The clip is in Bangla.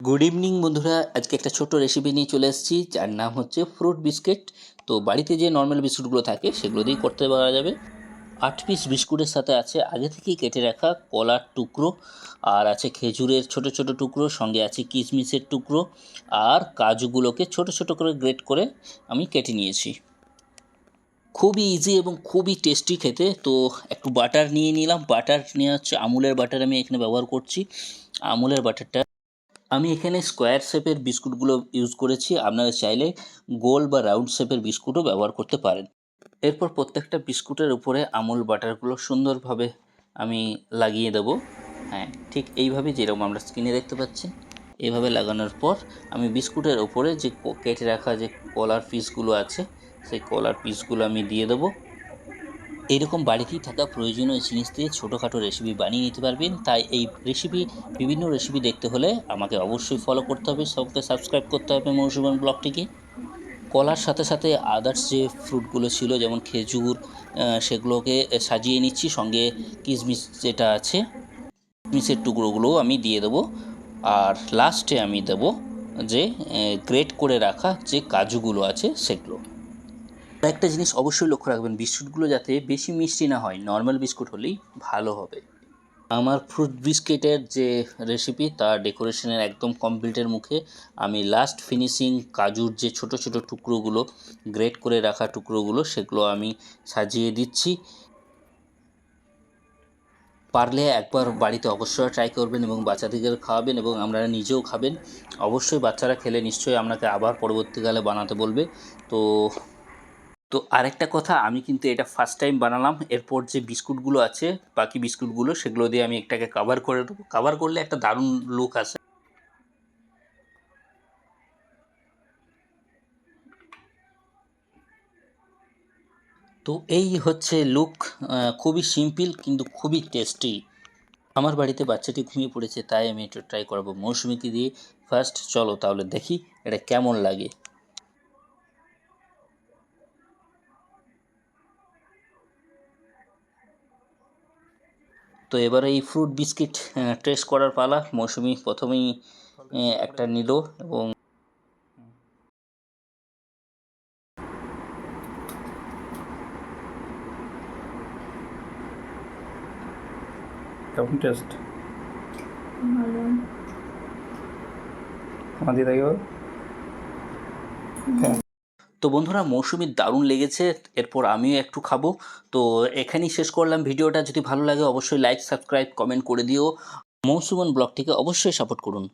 গুড ইভিনিং বন্ধুরা, আজকে একটা ছোট্ট রেসিপি নিয়ে চলে এসেছি যার নাম হচ্ছে ফ্রুট বিস্কিট। তো বাড়িতে যে নর্মাল বিস্কুটগুলো থাকে সেগুলো দিয়েই করতে পারা যাবে। 8 পিস বিস্কুটের সাথে আছে আগে থেকেই কেটে রাখা কলার টুকরো, আর আছে খেজুরের ছোট ছোট টুকরো, সঙ্গে আছে কিশমিশের টুকরো, আর কাজুগুলোকে ছোট ছোট করে গ্রেট করে আমি কেটে নিয়েছি। খুবই ইজি এবং খুবই টেস্টি খেতে। তো একটু বাটার নিয়ে নিলাম। বাটার নেওয়া হচ্ছে আমুলের বাটার, আমি এখানে ব্যবহার করছি। আমুলের বাটারটা আমি এখানে স্কোয়ার শেপের বিস্কুটগুলো ইউজ করেছি, আপনারা চাইলে গোল বা রাউন্ড শেপের বিস্কুটও ব্যবহার করতে পারেন। এরপর প্রত্যেকটা বিস্কুটের উপরে আমুল বাটারগুলো সুন্দরভাবে আমি লাগিয়ে দেবো। হ্যাঁ, ঠিক এইভাবে, যেরকম আমরা স্ক্রিনে দেখতে পাচ্ছি। এইভাবে লাগানোর পর আমি বিস্কুটের ওপরে যে কেটে রাখা যে কলার পিসগুলো আছে সেই কলার পিসগুলো আমি দিয়ে দেবো। এইরকম বাড়িতেই থাকা প্রয়োজনীয় জিনিস দিয়ে ছোটোখাটো রেসিপি বানিয়ে নিতে পারবেন। তাই এই বিভিন্ন রেসিপি দেখতে হলে আমাকে অবশ্যই ফলো করতে হবে, সবকে সাবস্ক্রাইব করতে হবে মৌসুমন ব্লগটিকে। কলার সাথে সাথে আদার্স যে ফ্রুটগুলো ছিল যেমন খেজুর, সেগুলোকে সাজিয়ে নিচ্ছি। সঙ্গে কিশমিশ যেটা আছে, কিশমিশের টুকরোগুলোও আমি দিয়ে দেবো। আর লাস্টে আমি দেবো যে গ্রেট করে রাখা যে কাজুগুলো আছে সেগুলো। একটা জিনিস অবশ্যই লক্ষ্য রাখবেন, বিস্কুটগুলো যাতে বেশি মিষ্টি না হয়, নর্মাল বিস্কুট হলেই ভালো হবে। আমার ফ্রুট বিস্কিটের যে রেসিপি তার ডেকোরেশনের একদম কমপ্লিটের মুখে আমি লাস্ট ফিনিশিং কাজুর যে ছোট ছোট টুকরোগুলো, গ্রেট করে রাখা টুকরোগুলো, সেগুলো আমি সাজিয়ে দিচ্ছি। পারলে একবার বাড়িতে অবশ্যই ট্রাই করবেন এবং বাচ্চাদের খাওয়াবেন এবং আপনারা নিজেও খাবেন। অবশ্যই বাচ্চারা খেলে নিশ্চয়ই আপনাকে আবার পরবর্তীকালে বানাতে বলবে। তো তো আরেকটা কথা, আমি কিন্তু এটা ফার্স্ট টাইম বানালাম। এরপর যে বিস্কুটগুলো আছে, বাকি বিস্কুটগুলো, সেগুলো দিয়ে আমি একটাকে কাভার করে দেবো। কাভার করলে একটা দারুণ লুক আসে। তো এই হচ্ছে লুক। খুবই সিম্পল কিন্তু খুবই টেস্টি। আমার বাড়িতে বাচ্চাটি ঘুমিয়ে পড়েছে, তাই আমি একটু ট্রাই করাবো মৌসুমিকে দিয়ে। ফার্স্ট চলো তাহলে দেখি এটা কেমন লাগে। তো এবারে এই ফ্রুট বিস্কিট টেস্ট করার পালা। মৌসুমি প্রথমেই একটা নিল এবং কেমন টেস্ট? ভালো। আমাদের তাইও। তো বন্ধুরা, মৌসুমির দারুণ লেগেছে। এরপর আমিও একটু খাবো। তো এখানেই শেষ করলাম ভিডিওটা। যদি ভালো লাগে অবশ্যই লাইক, সাবস্ক্রাইব, কমেন্ট করে দিও। মৌসুমন ব্লগটিকে অবশ্যই সাপোর্ট করুন।